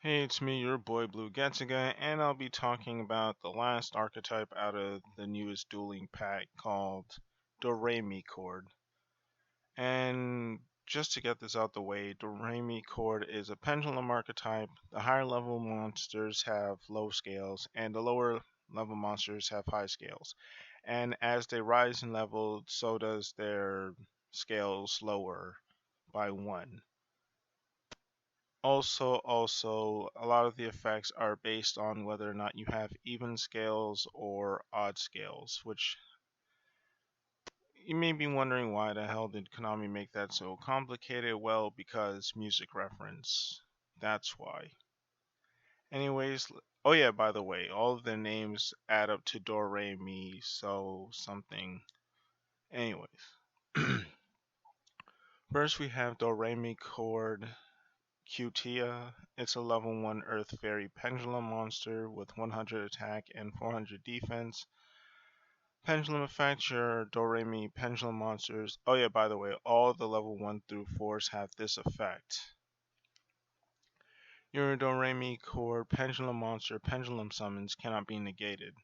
Hey, it's me, your boy Blue Getziga, and I'll be talking about the last archetype out of the newest dueling pack called Doremichord. And just to get this out the way, Doremichord is a pendulum archetype. The higher level monsters have low scales, and the lower level monsters have high scales. And as they rise in level, so does their scales lower by one. Also, a lot of the effects are based on whether or not you have even scales or odd scales, which you may be wondering why the hell did Konami make that so complicated? Well, because music reference. That's why. Anyways, oh yeah, by the way, all of their names add up to Do Re Mi, so something. Anyways, first we have Do Re Mi Chord Cutia. It's a level 1 Earth Fairy Pendulum monster with 100 attack and 400 defense. Pendulum effect, your Doremi Pendulum monsters. Oh, yeah, by the way, all the level 1 through 4s have this effect. Your Doremi Core Pendulum monster Pendulum summons cannot be negated.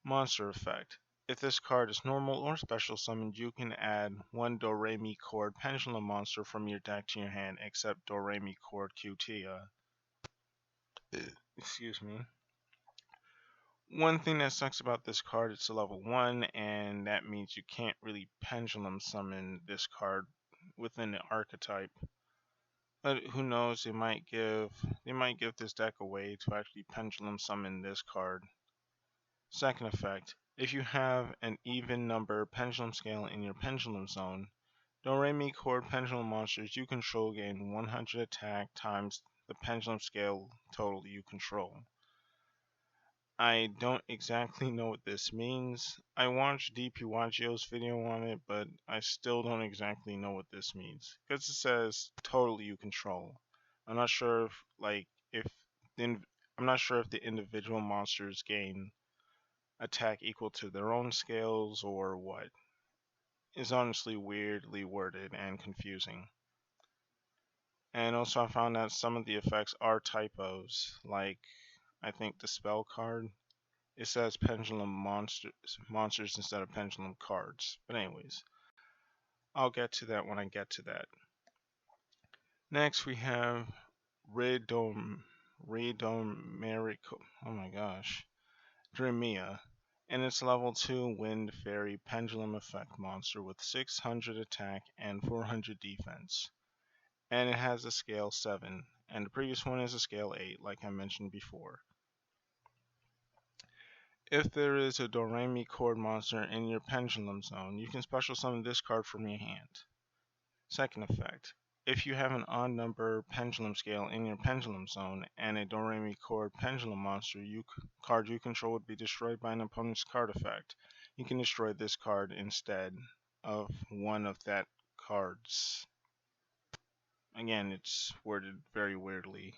Monster effect. If this card is normal or special summoned, you can add one Doremi Chord Pendulum monster from your deck to your hand, except Doremi Chord Cutia. Excuse me. One thing that sucks about this card, it's a level 1, and that means you can't really pendulum summon this card within the archetype. But who knows, they might give this deck away to actually pendulum summon this card. Second effect, if you have an even number pendulum scale in your pendulum zone, Doremi Chord pendulum monsters you control gain 100 attack times the pendulum scale total you control. I don't exactly know what this means. I watched DP Waggio's video on it, but I still don't exactly know what this means. Because it says total you control. I'm not sure if the, I'm not sure if the individual monsters gain attack equal to their own scales or what. It's honestly weirdly worded and confusing. And also I found that some of the effects are typos, like I think the spell card it says pendulum monsters instead of pendulum cards. But anyways, I'll get to that when I get to that. Next we have Redomerico. Oh my gosh, Dremia, and it's level 2 Wind Fairy Pendulum Effect monster with 600 attack and 400 defense, and it has a scale 7, and the previous one is a scale 8, like I mentioned before. If there is a Doremi Chord monster in your Pendulum Zone, you can special summon this card from your hand. Second effect. If you have an odd number Pendulum scale in your Pendulum Zone and a Doremi Chord Pendulum monster card you control would be destroyed by an opponent's card effect, you can destroy this card instead of one of that card's. Again, it's worded very weirdly.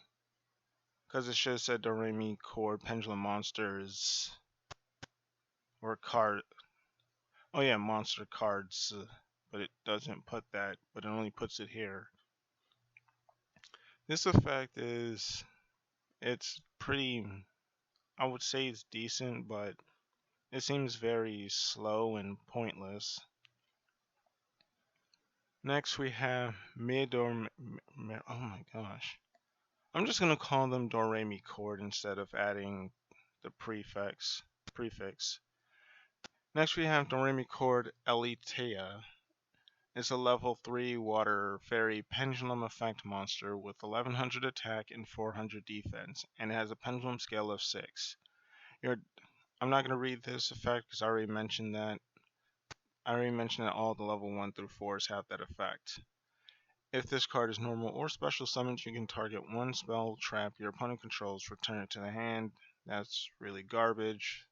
Because it should have said Doremi Chord Pendulum monsters or card. Oh yeah, monster cards, but it doesn't put that, but it only puts it here. This effect it's pretty, I would say it's decent, but it seems very slow and pointless. Next we have Midor, oh my gosh. I'm just gonna call them Doremi chord instead of adding the prefix. Next we have Doremi chord Elitea. Is a level 3 water fairy pendulum effect monster with 1100 attack and 400 defense, and it has a pendulum scale of 6. I'm not going to read this effect because I already mentioned that. I already mentioned that all the level 1 through 4s have that effect. If this card is normal or special summoned, you can target one spell trap your opponent controls, return it to the hand. That's really garbage.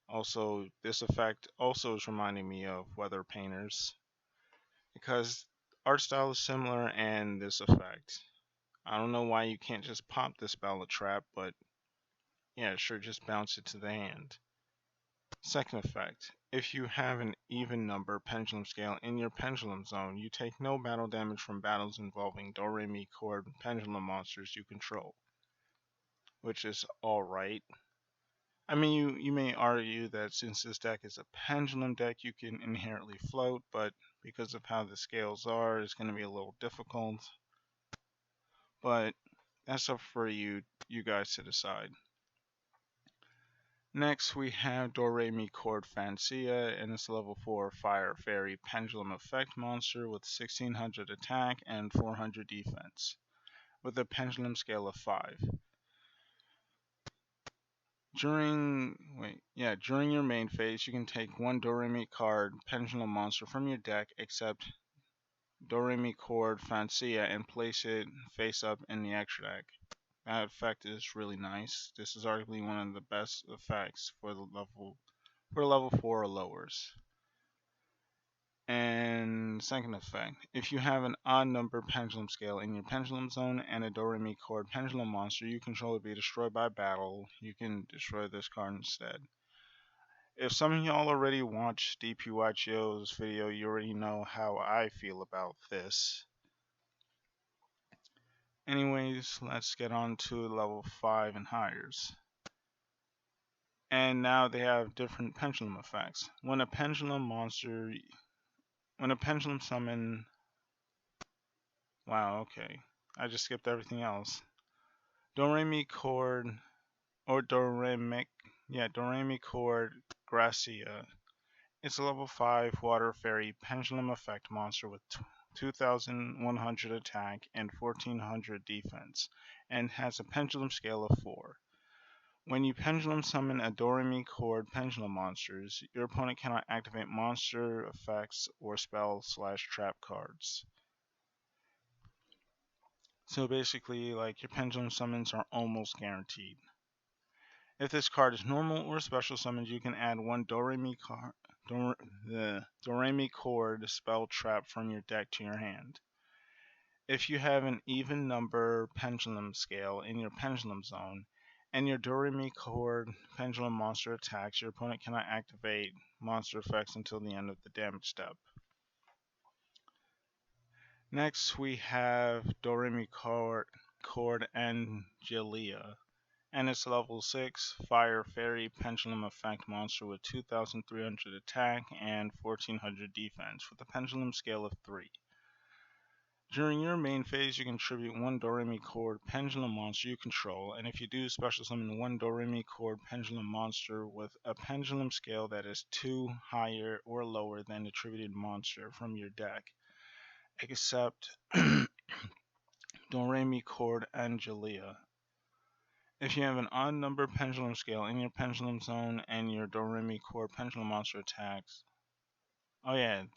Also, this effect also is reminding me of Weather Painters, because art style is similar and this effect. I don't know why you can't just pop this ballot trap, but yeah, sure, just bounce it to the hand. Second effect. If you have an even number pendulum scale in your pendulum zone, you take no battle damage from battles involving Doremichord pendulum monsters you control, which is alright. I mean, you may argue that since this deck is a pendulum deck, you can inherently float, but because of how the scales are, it's going to be a little difficult. But that's up for you guys to decide. Next, we have Doremichord Fancia, and it's a level 4 Fire Fairy Pendulum Effect monster with 1600 attack and 400 defense, with a pendulum scale of 5. During your main phase, you can take one Doremichord Pendulum monster from your deck, except Doremichord Fancia, and place it face up in the extra deck. That effect is really nice. This is arguably one of the best effects for level 4 or lowers. And second effect, if you have an odd number pendulum scale in your pendulum zone and a Doremichord pendulum monster you control will be destroyed by battle, you can destroy this card instead. If some of y'all already watched DPYGO's video, you already know how I feel about this. Anyways, let's get on to level 5 and higher. And now they have different pendulum effects. When a pendulum summon... Wow, okay. I just skipped everything else. Doremichord Gracia. It's a level 5 water fairy pendulum effect monster with 2100 attack and 1400 defense, and has a pendulum scale of 4. When you pendulum summon a Doremichord pendulum monsters, your opponent cannot activate monster effects or spell/trap cards. So basically, like, your pendulum summons are almost guaranteed. If this card is normal or special summoned, you can add one Doremichord spell trap from your deck to your hand. If you have an even number pendulum scale in your pendulum zone, and your Doremichord pendulum monster attacks, your opponent cannot activate monster effects until the end of the damage step. Next, we have Doremichord Angelia, and it's level 6 Fire Fairy Pendulum Effect monster with 2300 attack and 1400 defense, with a pendulum scale of 3. During your main phase, you contribute one Doremichord pendulum monster you control, and if you do, special summon one Doremichord pendulum monster with a pendulum scale that is 2 higher or lower than the attributed monster from your deck, except Doremichord Angelia. If you have an odd number pendulum scale in your pendulum zone and your Doremichord pendulum monster attacks, and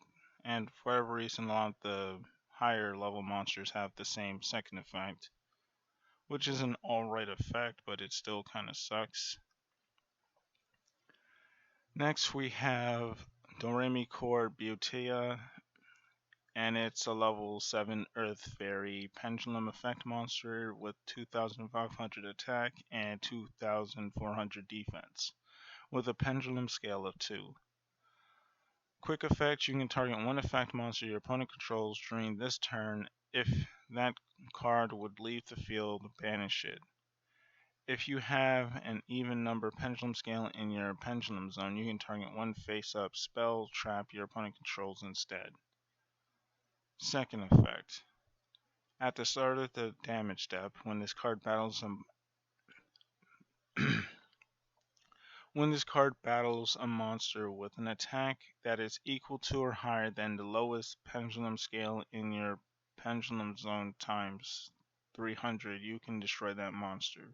for whatever reason, a lot of the higher level monsters have the same second effect, which is an alright effect, but it still kind of sucks. Next, we have Doremichord Butea, and it's a level 7 Earth Fairy Pendulum Effect monster with 2500 attack and 2400 defense, with a pendulum scale of 2. Quick effect, you can target one effect monster your opponent controls during this turn. If that card would leave the field, banish it. If you have an even number pendulum scale in your pendulum zone, you can target one face-up spell trap your opponent controls instead. Second effect. At the start of the damage step, when this card battles a monster with an attack that is equal to or higher than the lowest pendulum scale in your pendulum zone times 300, you can destroy that monster.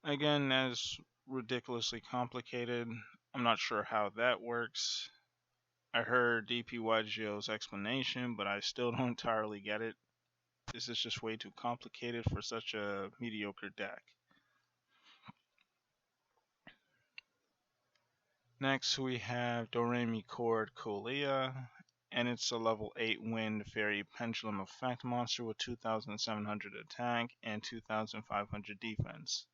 Again, that's ridiculously complicated. I'm not sure how that works. I heard DPYGO's explanation, but I still don't entirely get it. This is just way too complicated for such a mediocre deck. Next, we have Doremichord Colia, and it's a level 8 Wind Fairy Pendulum Effect monster with 2700 attack and 2500 defense,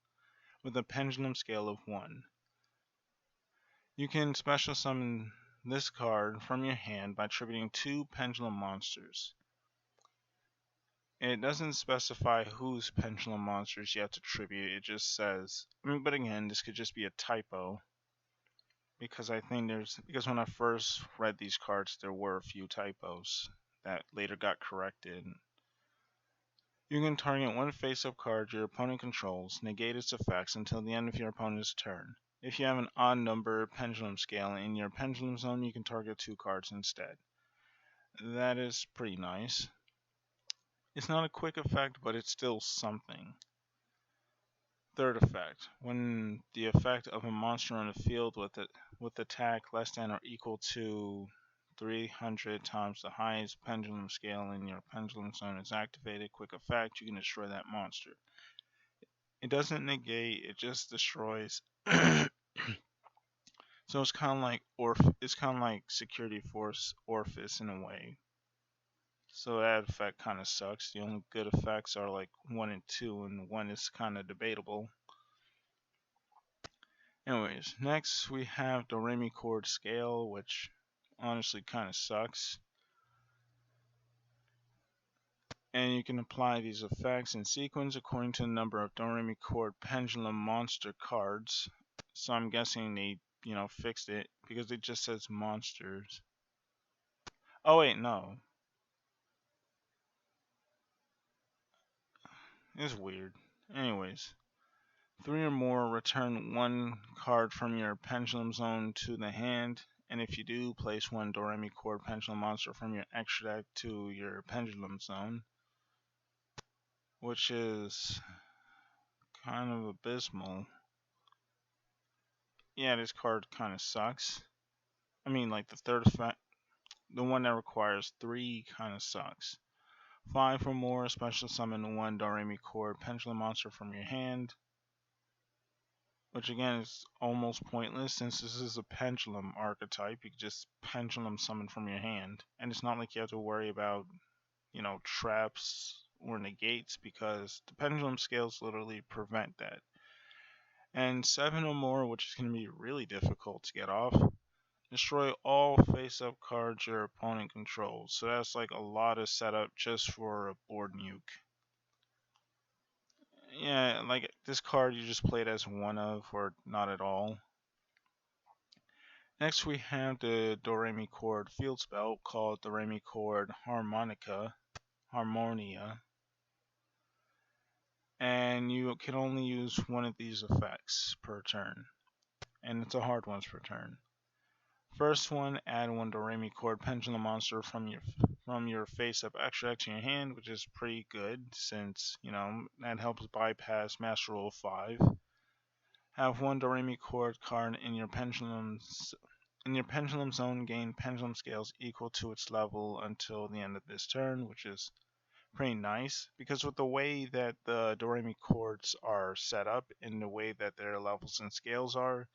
with a pendulum scale of 1. You can special summon this card from your hand by tributing 2 Pendulum Monsters. It doesn't specify whose Pendulum Monsters you have to tribute, it just says, but again, this could just be a typo. Because because when I first read these cards, there were a few typos that later got corrected. You can target one face-up card your opponent controls, negate its effects until the end of your opponent's turn. If you have an odd number pendulum scale in your pendulum zone, you can target 2 cards instead. That is pretty nice. It's not a quick effect, but it's still something. Third effect. When the effect of a monster on the field with attack less than or equal to 300 times the highest pendulum scale in your pendulum zone is activated, quick effect, you can destroy that monster. It doesn't negate, it just destroys. So it's kind of like Security Force Orphis in a way. So that effect kind of sucks. The only good effects are like 1 and 2, and 1 is kind of debatable. Anyways, next we have Doremichord scale, which honestly kind of sucks. And you can apply these effects in sequence according to the number of Doremichord pendulum monster cards. So I'm guessing they, fixed it because it just says monsters. Oh wait, no. It's weird. Anyways, 3 or more, return 1 card from your pendulum zone to the hand, and if you do, place 1 Doremichord pendulum monster from your extra deck to your pendulum zone, which is kind of abysmal. Yeah, this card kind of sucks. I mean, like the third effect, the one that requires 3 kind of sucks. 5 or more, special summon 1 Doremichord pendulum monster from your hand, which again is almost pointless since this is a pendulum archetype. You can just pendulum summon from your hand, and it's not like you have to worry about, traps or negates because the pendulum scales literally prevent that. And 7 or more, which is going to be really difficult to get off. Destroy all face-up cards your opponent controls. So that's like a lot of setup just for a board nuke. Yeah, like this card you just played as one of or not at all. Next we have the Doremichord field spell called Doremichord Harmonia. And you can only use one of these effects per turn. And it's a hard one per turn. First one, add 1 Doremichord pendulum monster from your face-up extra deck to your hand, which is pretty good since, that helps bypass Master Rule 5. Have 1 Doremichord card in your pendulum zone, gain pendulum scales equal to its level until the end of this turn, which is pretty nice because with the way that the Doremichords are set up and the way that their levels and scales are,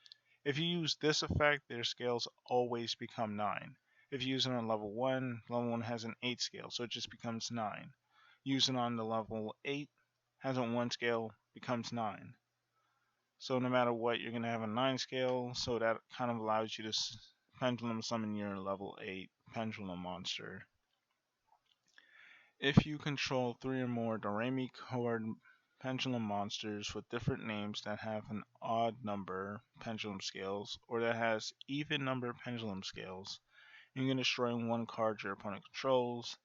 if you use this effect, their scales always become 9. If you use it on level 1 has an 8 scale, so it just becomes 9. Use it on the level 8, has a 1 scale, becomes 9. So no matter what, you're going to have a 9 scale, so that kind of allows you to pendulum summon your level 8 pendulum monster. If you control 3 or more Doremichord pendulum monsters with different names that have an odd number pendulum scales or that has even number pendulum scales, you can destroy 1 card your opponent controls.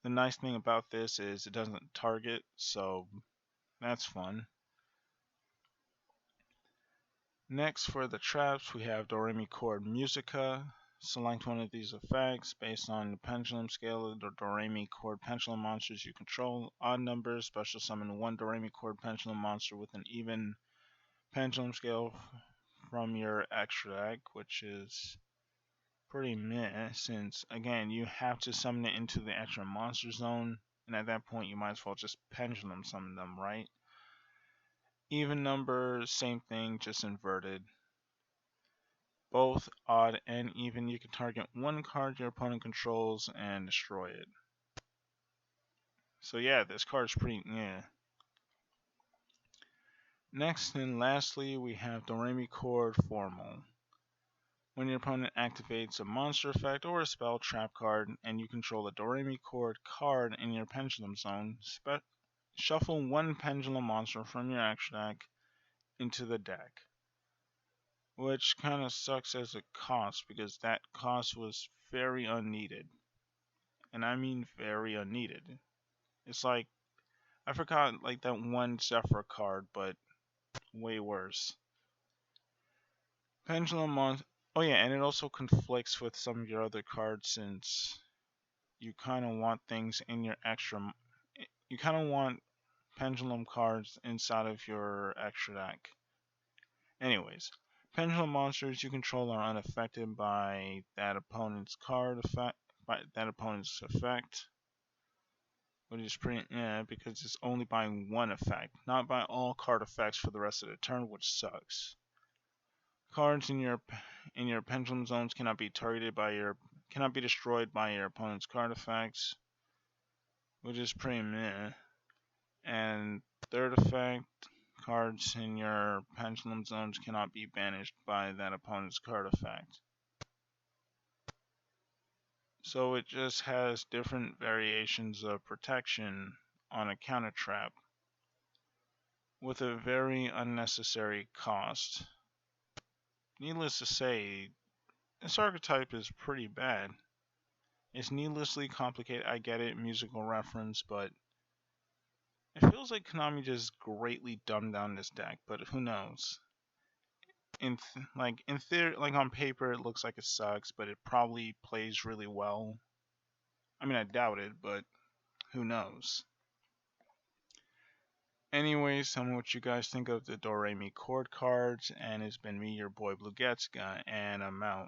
The nice thing about this is it doesn't target, so that's fun. Next, for the traps, we have Doremichord Musica. Select one of these effects based on the pendulum scale of the Doremichord pendulum monsters you control. Odd numbers, special summon 1 Doremichord pendulum monster with an even pendulum scale from your extra deck, which is pretty meh since, again, you have to summon it into the extra monster zone, and at that point you might as well just pendulum summon them, right? Even numbers, same thing, just inverted. Both odd and even, you can target 1 card your opponent controls and destroy it. So yeah, this card's pretty Next and lastly, we have Doremichord Formal. When your opponent activates a monster effect or a spell trap card and you control a Doremichord card in your Pendulum Zone, shuffle one Pendulum monster from your extra deck into the deck. Which kind of sucks as a cost because that cost was very unneeded. And I mean very unneeded. It's like, I forgot like that one Zephyr card, but way worse. Pendulum Mon. Oh yeah, and it also conflicts with some of your other cards since you kind of want things in your extra. You kind of want pendulum cards inside of your extra deck. Anyways, pendulum monsters you control are unaffected by that opponent's card effect. By that opponent's effect, which is pretty because it's only by one effect, not by all card effects for the rest of the turn, which sucks. Cards in your pendulum zones cannot be cannot be destroyed by your opponent's card effects, which is pretty meh. And third effect, cards in your pendulum zones cannot be banished by that opponent's card effect. So it just has different variations of protection on a counter trap with a very unnecessary cost. Needless to say, this archetype is pretty bad. It's needlessly complicated. I get it, musical reference, but it feels like Konami just greatly dumbed down this deck. But who knows? In theory, like on paper, it looks like it sucks, but it probably plays really well. I mean, I doubt it, but who knows? Anyways, tell me what you guys think of the Doremichord cards, and it's been me, your boy Blue Getska, and I'm out.